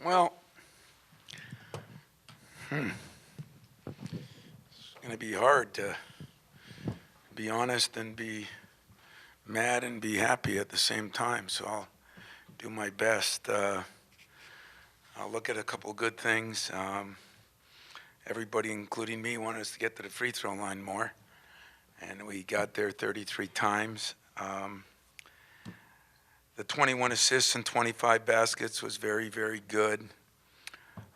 Well, it's going to be hard to be honest and be mad and be happy at the same time. So I'll do my best. I'll look at a couple of good things. Everybody, including me, wanted us to get to the free throw line more, and we got there 33 times. The 21 assists and 25 baskets was very, very good.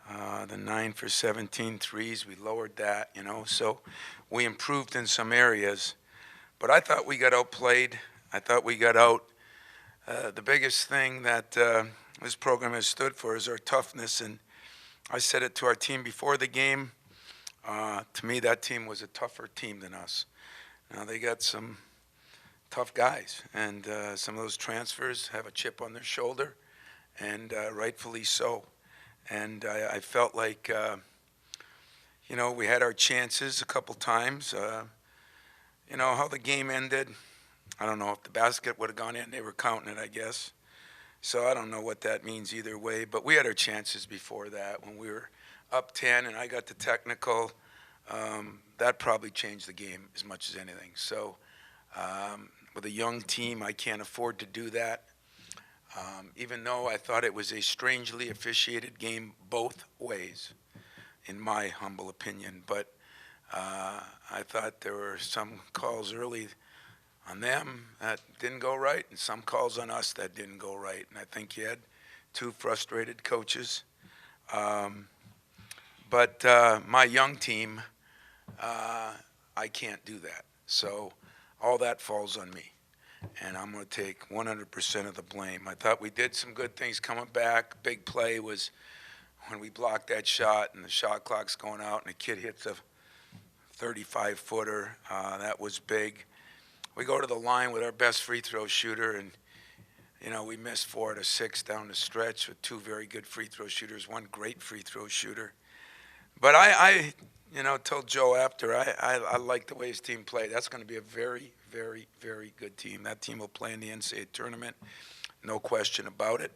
The 9 for 17 threes, we lowered that, so we improved in some areas. But I thought we got outplayed. I thought we got out. The biggest thing that this program has stood for is our toughness, and I said it to our team before the game. To me, that team was a tougher team than us. Now, they got some tough guys, and some of those transfers have a chip on their shoulder, and rightfully so. And I felt like, we had our chances a couple times. How the game ended, I don't know if the basket would have gone in. They were counting it, I guess. So I don't know what that means either way. But we had our chances before that when we were up 10 and I got the technical. That probably changed the game as much as anything. So with a young team, I can't afford to do that. Even though I thought it was a strangely officiated game both ways, in my humble opinion. But I thought there were some calls early on them that didn't go right and some calls on us that didn't go right. And I think you had two frustrated coaches. But my young team, I can't do that. So all that falls on me. And I'm going to take 100% of the blame. I thought we did some good things coming back. Big play was when we blocked that shot and the shot clock's going out and the kid hits a 35-footer. That was big. We go to the line with our best free throw shooter, and we missed 4 out of 6 down the stretch with two very good free throw shooters, one great free throw shooter. But I told Joe after, I like the way his team played. That's going to be a very, very, very good team. That team will play in the NCAA tournament, no question about it.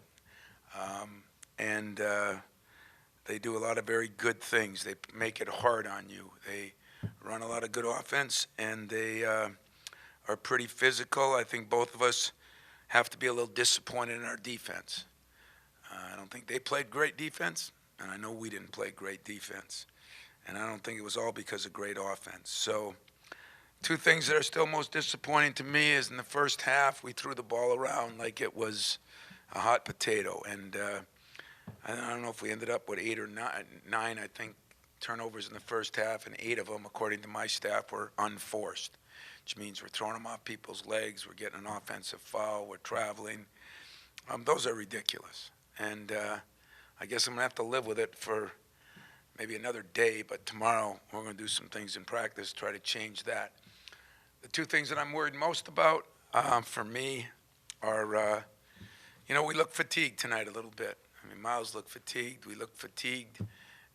And they do a lot of very good things. They make it hard on you. They run a lot of good offense, and they are pretty physical. I think both of us have to be a little disappointed in our defense. I don't think they played great defense, and I know we didn't play great defense. And I don't think it was all because of great offense. So two things that are still most disappointing to me is in the first half, we threw the ball around like it was a hot potato. And I don't know if we ended up with 8 or 9, I think, turnovers in the first half, and 8 of them, according to my staff, were unforced, which means we're throwing them off people's legs, we're getting an offensive foul, we're traveling. Those are ridiculous. And I guess I'm going to have to live with it for maybe another day, but tomorrow we're going to do some things in practice, try to change that. The two things that I'm worried most about for me are, we look fatigued tonight a little bit. I mean, Miles looked fatigued, we look fatigued,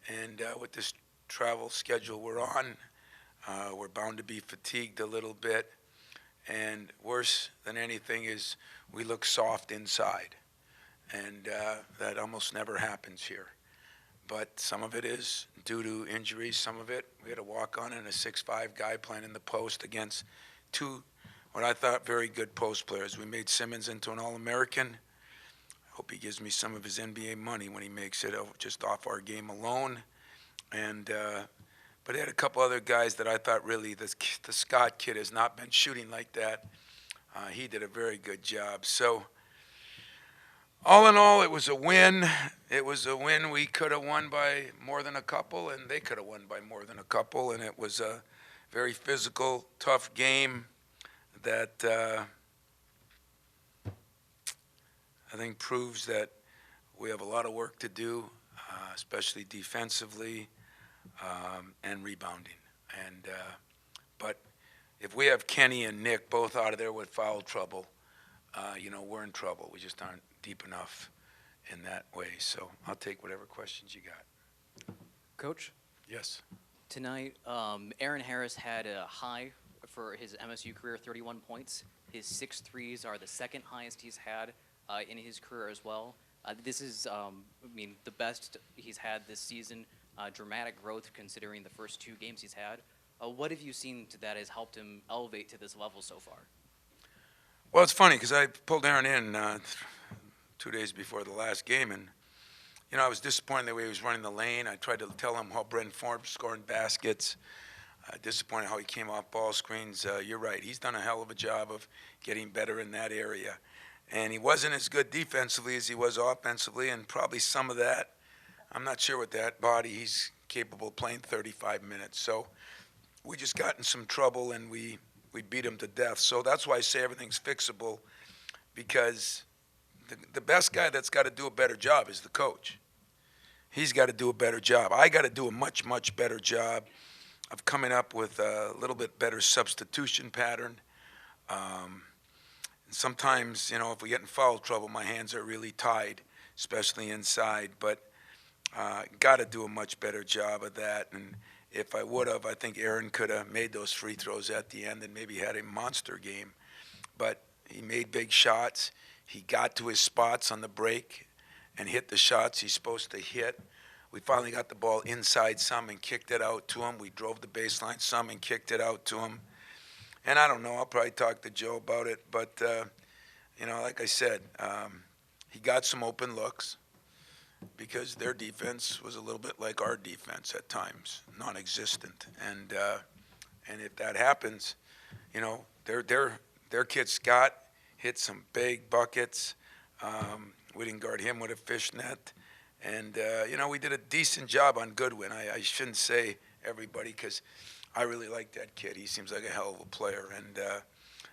and with this travel schedule we're on, we're bound to be fatigued a little bit. And worse than anything is we look soft inside, and that almost never happens here. But some of it is due to injuries. Some of it, we had a walk-on and a 6'5" guy playing in the post against two, what I thought, very good post players. We made Simmons into an All-American. I hope he gives me some of his NBA money when he makes it, just off our game alone. And but he had a couple other guys that I thought really, the Scott kid has not been shooting like that. He did a very good job. So all in all, it was a win. It was a win we could have won by more than a couple, and they could have won by more than a couple. And it was a very physical, tough game that I think proves that we have a lot of work to do, especially defensively and rebounding. And but if we have Kenny and Nick both out of there with foul trouble, we're in trouble. We just aren't deep enough in that way. So I'll take whatever questions you got. Coach, Yes. tonight, Aaron Harris had a high for his MSU career, 31 points. His 6 threes are the second highest he's had in his career as well. This is, the best he's had this season. Dramatic growth considering the first two games he's had. What have you seen that has helped him elevate to this level so far? Well, it's funny because I pulled Aaron in 2 days before the last game, and I was disappointed the way he was running the lane. I tried to tell him how Brent Forbes scoring baskets. Disappointed how he came off ball screens. You're right. He's done a hell of a job of getting better in that area. And he wasn't as good defensively as he was offensively, and probably some of that, I'm not sure with that body, he's capable of playing 35 minutes. So we just got in some trouble, and we beat him to death. So that's why I say everything's fixable, because the best guy that's got to do a better job is the coach. He's got to do a better job. I got to do a much, much better job of coming up with a little bit better substitution pattern. Sometimes, if we get in foul trouble, my hands are really tied, especially inside. But got to do a much better job of that. And if I would have, I think Aaron could have made those free throws at the end and maybe had a monster game. But he made big shots. He got to his spots on the break and hit the shots he's supposed to hit. We finally got the ball inside some and kicked it out to him. We drove the baseline some and kicked it out to him. And I don't know, I'll probably talk to Joe about it. But, like I said, he got some open looks because their defense was a little bit like our defense at times, non-existent. And if that happens, their kid Scott hit some big buckets. We didn't guard him with a fishnet. And, we did a decent job on Goodwin. I shouldn't say everybody because I really like that kid. He seems like a hell of a player. And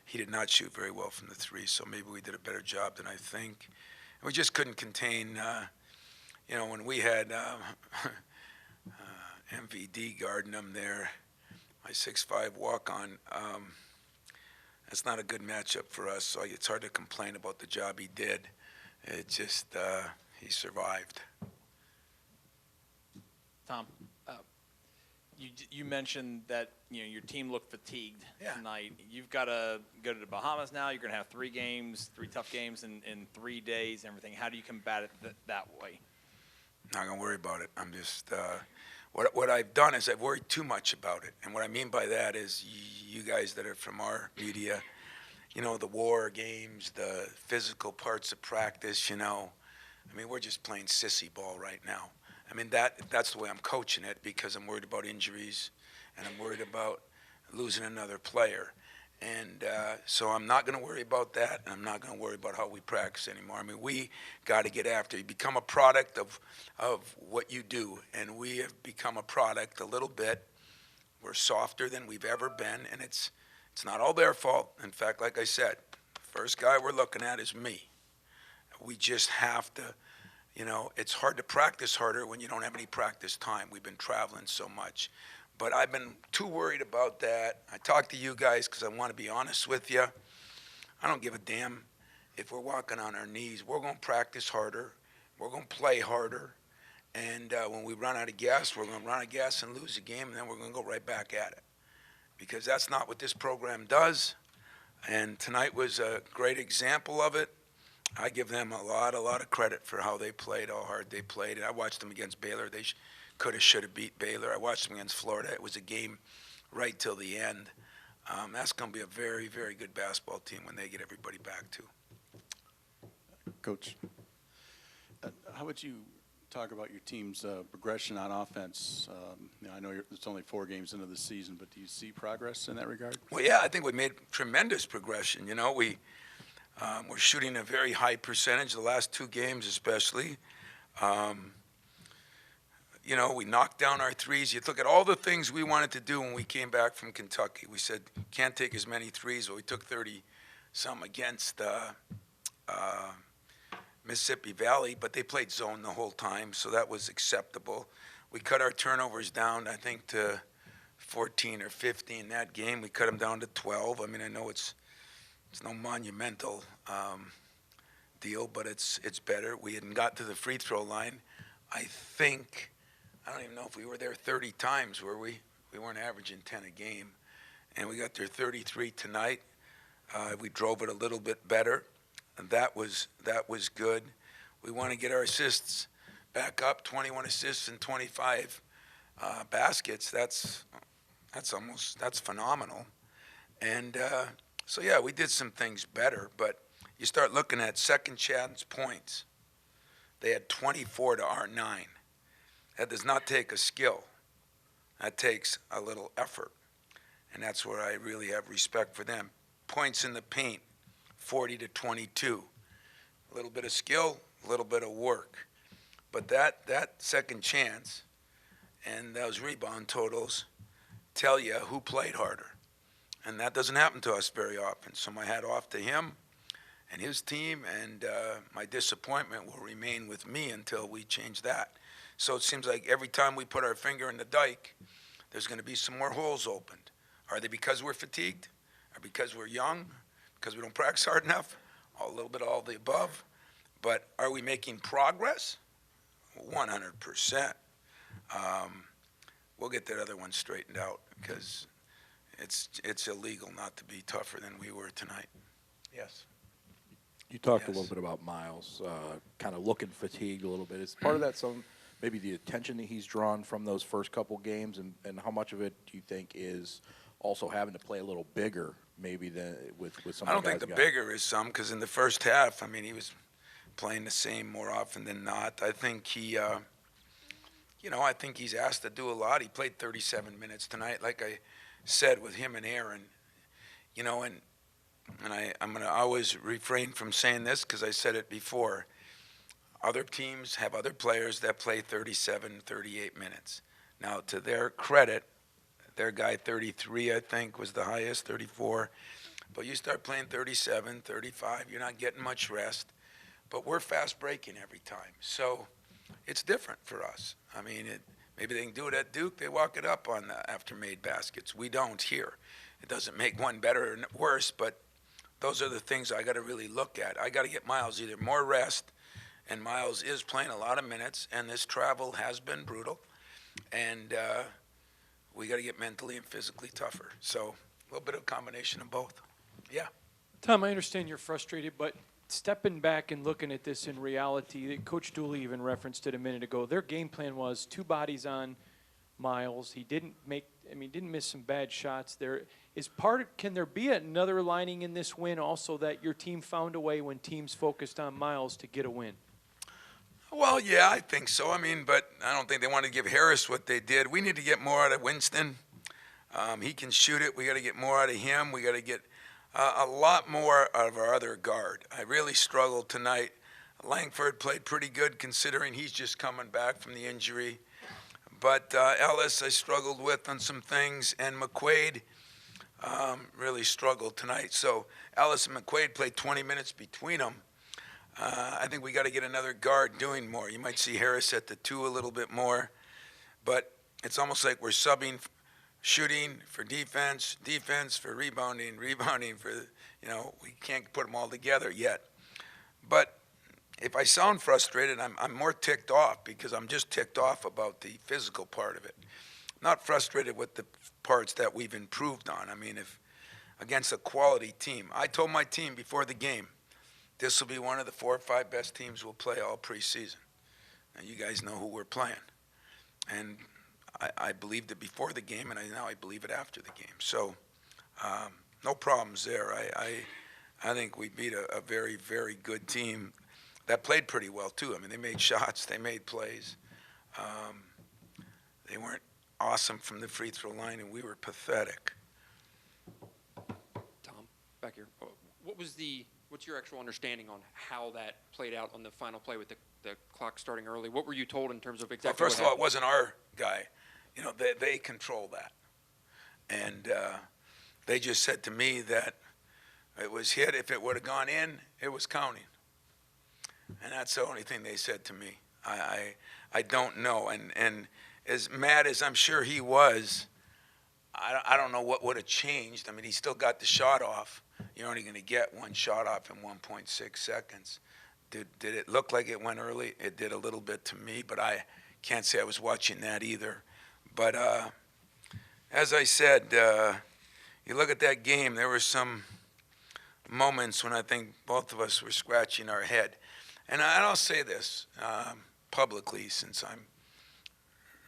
he did not shoot very well from the three, so maybe we did a better job than I think. And we just couldn't contain, when we had MVD guarding him there, my 6'5" walk-on, that's not a good matchup for us. So it's hard to complain about the job he did. It just, he survived. Tom, you mentioned that your team looked fatigued tonight. You've got to go to the Bahamas now. You're going to have three tough games in 3 days and everything. How do you combat it that way? Not going to worry about it. I'm just what I've done is I've worried too much about it. And what I mean by that is you guys that are from our media, the war games, the physical parts of practice, we're just playing sissy ball right now. That's the way I'm coaching it because I'm worried about injuries and I'm worried about losing another player. And so I'm not going to worry about that, and I'm not going to worry about how we practice anymore. We got to get after it. You become a product of what you do, and we have become a product a little bit. We're softer than we've ever been, and it's not all their fault. In fact, like I said, the first guy we're looking at is me. We just have to, it's hard to practice harder when you don't have any practice time. We've been traveling so much. But I've been too worried about that. I talk to you guys because I want to be honest with you. I don't give a damn if we're walking on our knees. We're going to practice harder. We're going to play harder. And when we run out of gas, we're going to run out of gas and lose the game, and then we're going to go right back at it. Because that's not what this program does. And tonight was a great example of it. I give them a lot of credit for how they played, how hard they played. And I watched them against Baylor. They could have, should have beat Baylor. I watched them against Florida. It was a game right till the end. That's going to be a very, very good basketball team when they get everybody back too. Coach, how would you talk about your team's progression on offense? I know it's only 4 games into the season, but do you see progress in that regard? Well, yeah, I think we made tremendous progression. We're shooting a very high percentage the last 2 games especially. We knocked down our threes. You look at all the things we wanted to do when we came back from Kentucky. We said, can't take as many threes, but we took 30-some against Mississippi Valley, but they played zone the whole time, so that was acceptable. We cut our turnovers down, I think, to 14 or 15 that game. We cut them down to 12. I know it's no monumental deal, but it's better. We hadn't got to the free throw line. I don't even know if we were there 30 times, were we? We weren't averaging 10 a game. And we got there 33 tonight. We drove it a little bit better, and that was good. We want to get our assists back up, 21 assists and 25 baskets. That's phenomenal. And so, yeah, we did some things better, but you start looking at second chance points. They had 24 to our 9. That does not take a skill. That takes a little effort. And that's where I really have respect for them. Points in the paint, 40 to 22. A little bit of skill, a little bit of work. But that second chance and those rebound totals tell you who played harder. And that doesn't happen to us very often. So my hat off to him and his team, and my disappointment will remain with me until we change that. So it seems like every time we put our finger in the dike, there's going to be some more holes opened. Are they because we're fatigued? Or because we're young? Because we don't practice hard enough? A little bit of all the above. But are we making progress? 100%. We'll get that other one straightened out because it's illegal not to be tougher than we were tonight. Yes. You talked a Yes. little bit about Miles, kind of looking fatigued a little bit. Is part of that maybe the attention that he's drawn from those first couple games, and how much of it do you think is also having to play a little bigger, maybe than with some? I don't of the think guys the got? bigger is some, because in the first half, I mean, he was playing the same more often than not. I think I think he's asked to do a lot. He played 37 minutes tonight, like I said, with him and Aaron. I'm going to always refrain from saying this because I said it before. Other teams have other players that play 37, 38 minutes. Now, to their credit, their guy 33, I think, was the highest, 34. But you start playing 37, 35, you're not getting much rest. But we're fast breaking every time. So it's different for us. I mean, maybe they can do it at Duke. They walk it up on the after-made baskets. We don't here. It doesn't make one better or worse, but those are the things I got to really look at. I got to get Miles either more rest, and Miles is playing a lot of minutes, and this travel has been brutal, and we got to get mentally and physically tougher. So a little bit of a combination of both. Yeah. Tom, I understand you're frustrated, but stepping back and looking at this in reality, Coach Dooley even referenced it a minute ago. Their game plan was 2 bodies on Miles. He didn't miss some bad shots. Can there be another lining in this win also, that your team found a way when teams focused on Miles to get a win? Well, yeah, I think so. I mean, but I don't think they want to give Harris what they did. We need to get more out of Winston. He can shoot it. We got to get more out of him. We got to get a lot more out of our other guard. I really struggled tonight. Langford played pretty good considering he's just coming back from the injury. But Ellis, I struggled with on some things, and McQuaid really struggled tonight. So Ellis and McQuaid played 20 minutes between them. I think we got to get another guard doing more. You might see Harris at the 2 a little bit more, but it's almost like we're subbing shooting for defense, defense for rebounding, rebounding for, we can't put them all together yet. But if I sound frustrated, I'm more ticked off because I'm just ticked off about the physical part of it. Not frustrated with the parts that we've improved on. I mean, if against a quality team, I told my team before the game, this will be one of the 4 or 5 best teams we'll play all preseason. Now, you guys know who we're playing. And I believed it before the game, and now I believe it after the game. So no problems there. I think we beat a very, very good team that played pretty well, too. I mean, they made shots. They made plays. They weren't awesome from the free throw line, and we were pathetic. Tom, back here. What's your actual understanding on how that played out on the final play with the clock starting early? What were you told in terms of exactly Well, first what of all, it happened? wasn't our guy. They control that. And they just said to me that it was hit. If it would have gone in, it was counting. And that's the only thing they said to me. I don't know. And as mad as I'm sure he was, I don't know what would have changed. I mean, he still got the shot off. You're only going to get one shot off in 1.6 seconds. Did it look like it went early? It did a little bit to me, but I can't say I was watching that either. But as I said, you look at that game, there were some moments when I think both of us were scratching our head. And I'll say this publicly, since I'm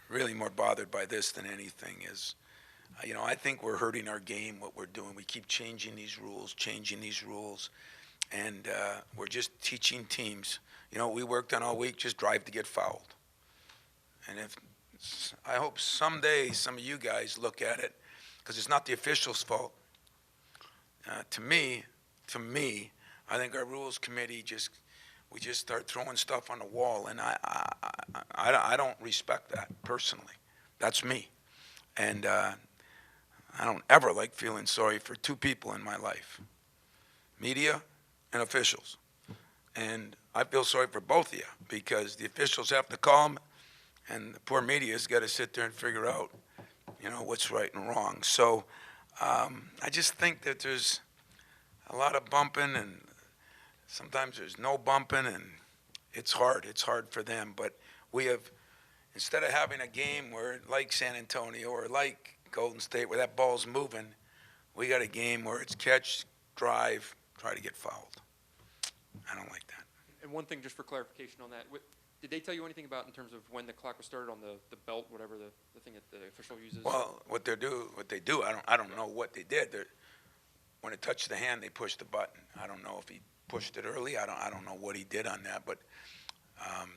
really more bothered by this than anything, is, I think we're hurting our game, what we're doing. We keep changing these rules, and we're just teaching teams. We worked on all week, just drive to get fouled. And I hope someday some of you guys look at it, because it's not the officials' fault. To me, I think our rules committee we just start throwing stuff on the wall, and I don't respect that personally. That's me, and I don't ever like feeling sorry for two people in my life, media and officials, and I feel sorry for both of you, because the officials have to call them, and the poor media's got to sit there and figure out, what's right and wrong. So I just think that there's a lot of bumping, and sometimes there's no bumping, and it's hard. It's hard for them. But we have, instead of having a game where, like San Antonio or like Golden State, where that ball's moving, we got a game where it's catch, drive, try to get fouled. I don't like that. And one thing, just for clarification on that, did they tell you anything about in terms of when the clock was started on the belt, whatever the thing that the official uses? Well, what they do, I don't know what they did. When it touched the hand, they pushed the button. I don't know if he pushed it early. I don't know what he did on that, but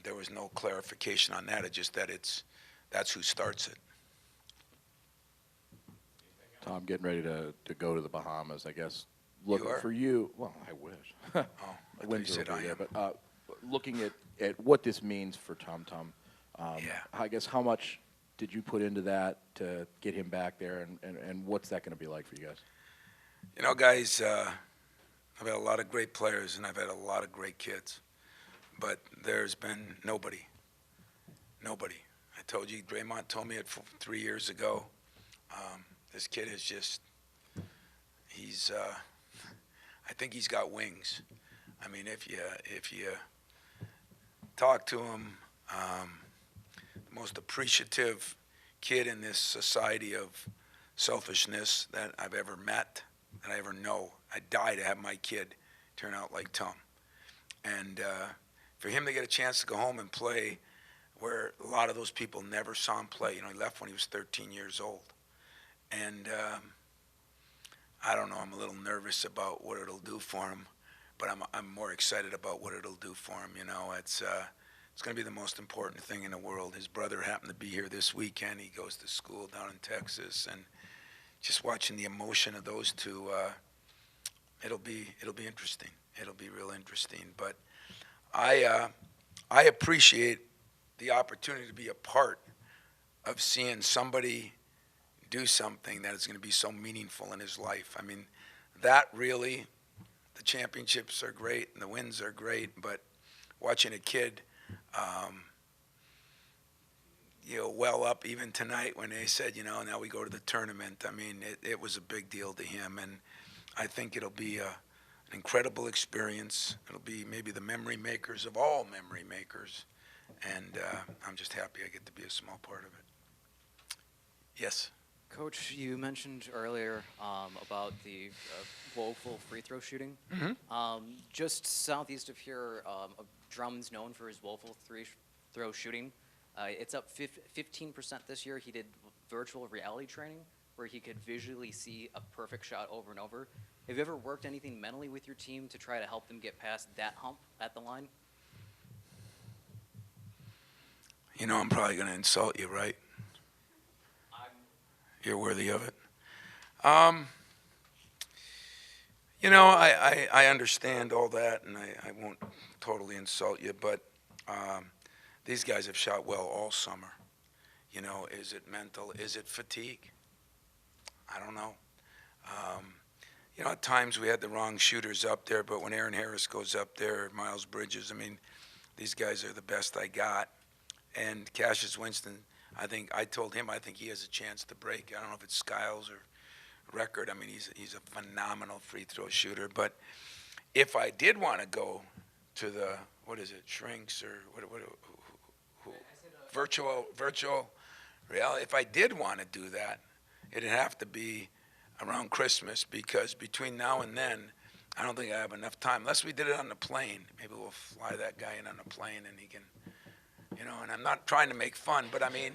there was no clarification on that. It's just that that's who starts it. Tom, getting ready to go to the Bahamas, I guess. You Looking are? for you. Well, I wish. Oh, I thought you Windsor said will be I there, am. but looking at what this means for Tom, Yeah. I guess how much did you put into that to get him back there, and what's that going to be like for you guys? Guys, I've had a lot of great players, and I've had a lot of great kids, but there's been nobody. I told you, Draymond told me it 3 years ago. This kid is just, I think he's got wings. I mean, if you talk to him, the most appreciative kid in this society of selfishness that I've ever met, that I ever know. I'd die to have my kid turn out like Tom. And for him to get a chance to go home and play where a lot of those people never saw him play. He left when he was 13 years old. And I don't know, I'm a little nervous about what it'll do for him, but I'm more excited about what it'll do for him. It's going to be the most important thing in the world. His brother happened to be here this weekend. He goes to school down in Texas, and just watching the emotion of those two, it'll be interesting. It'll be real interesting. But I appreciate the opportunity to be a part of seeing somebody do something that is going to be so meaningful in his life. I mean, that really, the championships are great and the wins are great, but watching a kid, well up even tonight when they said, now we go to the tournament. I mean, it was a big deal to him, and I think it'll be an incredible experience. It'll be maybe the memory makers of all memory makers, and I'm just happy I get to be a small part of it. Yes? Coach, you mentioned earlier about the woeful free throw shooting. Mm-hmm. Just southeast of here, Drummond's known for his woeful free throw shooting. It's up 15% this year. He did virtual reality training where he could visually see a perfect shot over and over. Have you ever worked anything mentally with your team to try to help them get past that hump at the line? I'm probably going to insult you, right? You're worthy of it. I understand all that, and I won't totally insult you, but these guys have shot well all summer. Is it mental? Is it fatigue? I don't know. At times we had the wrong shooters up there, but when Aaron Harris goes up there, Miles Bridges, I mean, these guys are the best I got. And Cassius Winston, I told him I think he has a chance to break. I don't know if it's Skiles or record. I mean, he's a phenomenal free throw shooter. But if I did want to go to the, shrinks or virtual reality, if I did want to do that, it'd have to be around Christmas, because between now and then, I don't think I have enough time. Unless we did it on the plane. Maybe we'll fly that guy in on the plane and he can, and I'm not trying to make fun, but I mean,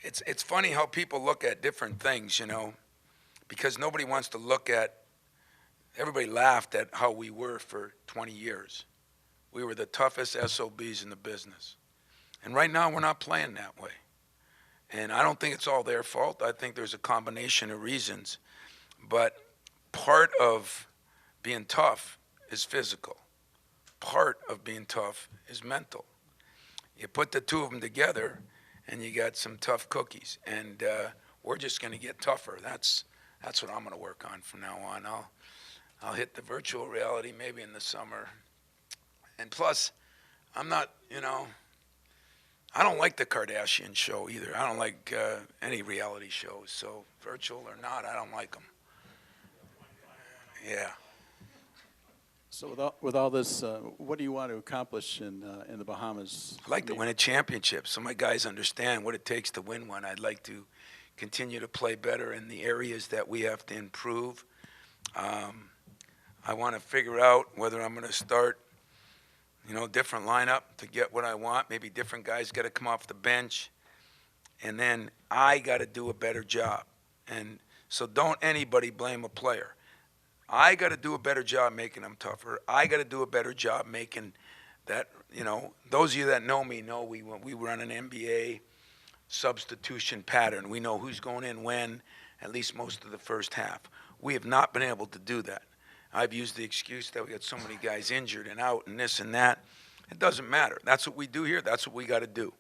it's funny how people look at different things, because nobody wants to look at, everybody laughed at how we were for 20 years. We were the toughest SOBs in the business. And right now we're not playing that way. And I don't think it's all their fault. I think there's a combination of reasons. But part of being tough is physical. Part of being tough is mental. You put the two of them together, and you got some tough cookies. And we're just going to get tougher. That's what I'm going to work on from now on. I'll hit the virtual reality maybe in the summer. And plus, I'm not, I don't like the Kardashian show either. I don't like any reality shows. So virtual or not, I don't like them. Yeah. So with all this, what do you want to accomplish in the Bahamas? I'd like to win a championship so my guys understand what it takes to win one. I'd like to continue to play better in the areas that we have to improve. I want to figure out whether I'm going to start, different lineup to get what I want. Maybe different guys got to come off the bench. And then I got to do a better job. And so don't anybody blame a player. I got to do a better job making them tougher. I got to do a better job making that, those of you that know me know we run an NBA substitution pattern. We know who's going in when, at least most of the first half. We have not been able to do that. I've used the excuse that we got so many guys injured and out and this and that. It doesn't matter. That's what we do here. That's what we got to do.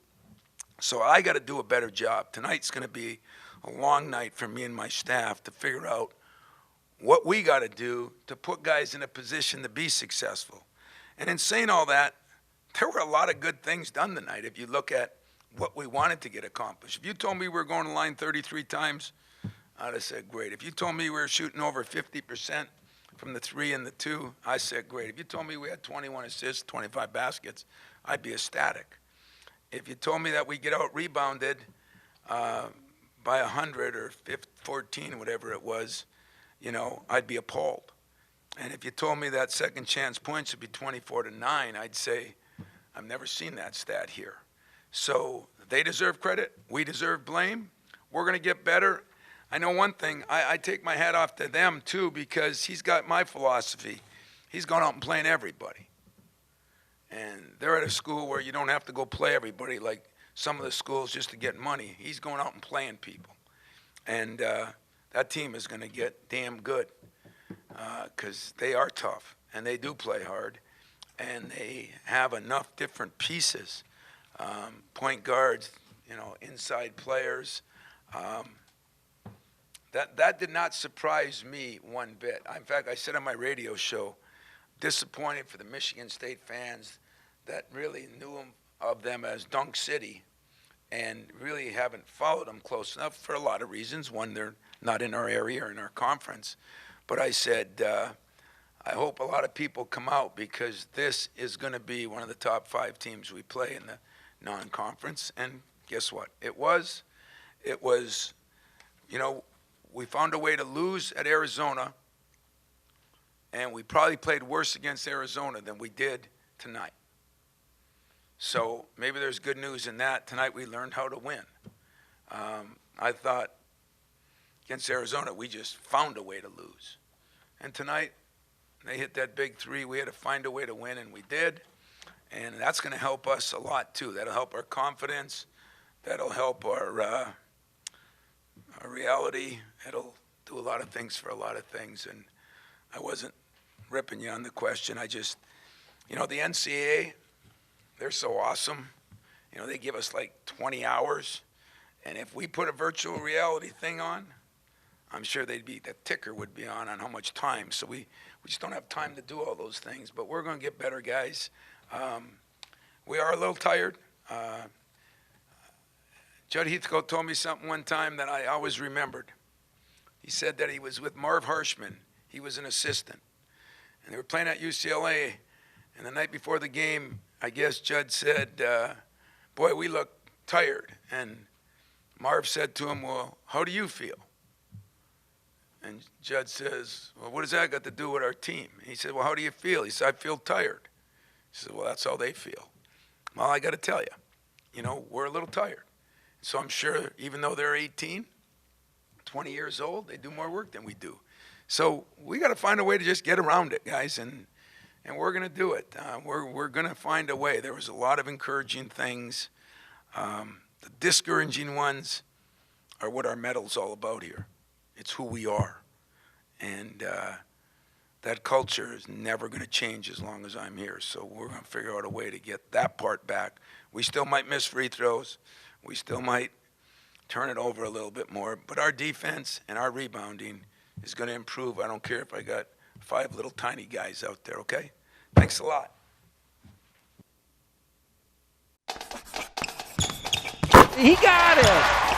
So I got to do a better job. Tonight's going to be a long night for me and my staff to figure out what we got to do to put guys in a position to be successful. And in saying all that, there were a lot of good things done tonight if you look at what we wanted to get accomplished. If you told me we were going to line 33 times, I'd have said great. If you told me we were shooting over 50% from the 3 and the 2, I said great. If you told me we had 21 assists, 25 baskets, I'd be ecstatic. If you told me that we get out rebounded by 100 or 14, whatever it was, I'd be appalled. And if you told me that second chance points would be 24-9, I'd say, I've never seen that stat here. So they deserve credit. We deserve blame. We're going to get better. I know one thing. I take my hat off to them, too, because he's got my philosophy. He's gone out and playing everybody. And they're at a school where you don't have to go play everybody like some of the schools just to get money. He's going out and playing people. And that team is going to get damn good because they are tough, and they do play hard, and they have enough different pieces, point guards, inside players. That did not surprise me one bit. In fact, I said on my radio show, disappointed for the Michigan State fans that really knew of them as Dunk City and really haven't followed them close enough for a lot of reasons. One, they're not in our area or in our conference. But I said, I hope a lot of people come out because this is going to be one of the top 5 teams we play in the non-conference. And guess what? It was, we found a way to lose at Arizona, and we probably played worse against Arizona than we did tonight. So maybe there's good news in that. Tonight we learned how to win. I thought against Arizona we just found a way to lose. And tonight they hit that big 3. We had to find a way to win, and we did. And that's going to help us a lot, too. That'll help our confidence. That'll help our reality. It'll do a lot of things for a lot of things. And I wasn't ripping you on the question. I just, the NCAA, they're so awesome. They give us like 20 hours. And if we put a virtual reality thing on, I'm sure the ticker would be on how much time. So we just don't have time to do all those things. But we're going to get better, guys. We are a little tired. Judd Heathcote told me something one time that I always remembered. He said that he was with Marv Harshman. He was an assistant. And they were playing at UCLA. And the night before the game, I guess Judd said, boy, we look tired. And Marv said to him, well, how do you feel? And Judd says, well, what does that got to do with our team? And he said, well, how do you feel? He said, I feel tired. He said, well, that's how they feel. Well, I got to tell you, we're a little tired. So I'm sure even though they're 18, 20 years old, they do more work than we do. So we got to find a way to just get around it, guys, and we're going to do it. We're going to find a way. There was a lot of encouraging things. The discouraging ones are what our medal's all about here. It's who we are. And that culture is never going to change as long as I'm here. So we're going to figure out a way to get that part back. We still might miss free throws. We still might turn it over a little bit more. But our defense and our rebounding is going to improve. I don't care if I got 5 little tiny guys out there, okay? Thanks a lot. He got it.